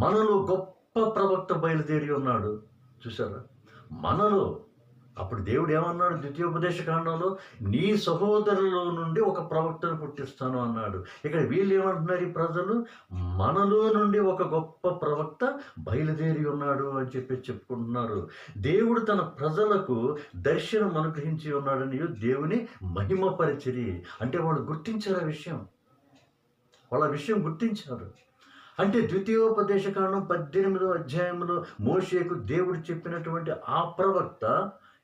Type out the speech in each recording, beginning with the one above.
మనలో గొప్ప ప్రవక్త బయలుదేరి ఉన్నాడు. చూసారా? మనలో. అప్పుడు దేవుడు ఏమన్నాడు ద్వితీయోపదేశ కాండంలో, నీ సహోదరులో నుండి ఒక ప్రవక్తను పుట్టిస్తాను అన్నాడు. ఇక్కడ వీళ్ళు ఏమంటున్నారు, ఈ ప్రజలు, మనలో నుండి ఒక గొప్ప ప్రవక్త బయలుదేరి ఉన్నాడు అని చెప్పుకుంటున్నారు. దేవుడు తన ప్రజలకు దర్శనం అనుగ్రహించి ఉన్నాడని దేవుని మహిమపరిచిరి. అంటే వాళ్ళు గుర్తించారు ఆ విషయం. వాళ్ళ విషయం గుర్తించారు. అంటే ద్వితీయోపదేశ కాండం 18వ అధ్యాయంలో మోషేకు దేవుడు చెప్పినటువంటి ఆ ప్రవక్త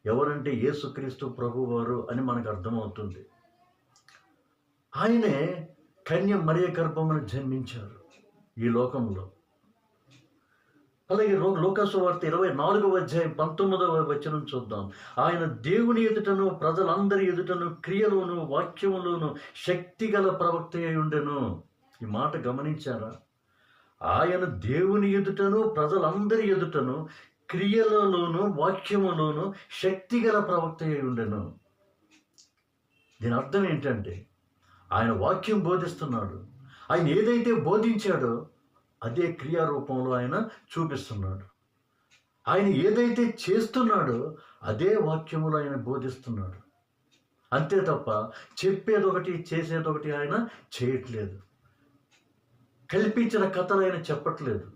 ఎవరంటే యేసుక్రీస్తు ప్రభువారు అని మనకు అర్థమవుతుంది. ఆయనే కన్య మరియ గర్భమున జన్మించారు ఈ లోకంలో. అలాగే లూకా సువార్త 24వ అధ్యాయం 19వ వచనం చూద్దాం. ఆయన దేవుని ఎదుటను ప్రజలందరి ఎదుటను క్రియలోను వాక్యములోను శక్తిగల ప్రవక్త అయి ఉండెను. ఈ మాట గమనించారా? ఆయన దేవుని ఎదుటను ప్రజలందరి ఎదుటను క్రియలలోను వాక్యములోను శక్తిగల ప్రవక్త అయి ఉండెను. దీని అర్థం ఏంటంటే ఆయన వాక్యం బోధిస్తున్నాడు. ఆయన ఏదైతే బోధించాడో అదే క్రియారూపంలో ఆయన చూపిస్తున్నాడు. ఆయన ఏదైతే చేస్తున్నాడో అదే వాక్యములో ఆయన బోధిస్తున్నాడు. అంతే తప్ప చెప్పేదొకటి చేసేదొకటి ఆయన చేయట్లేదు. కల్పించిన కథలు ఆయన చెప్పట్లేదు.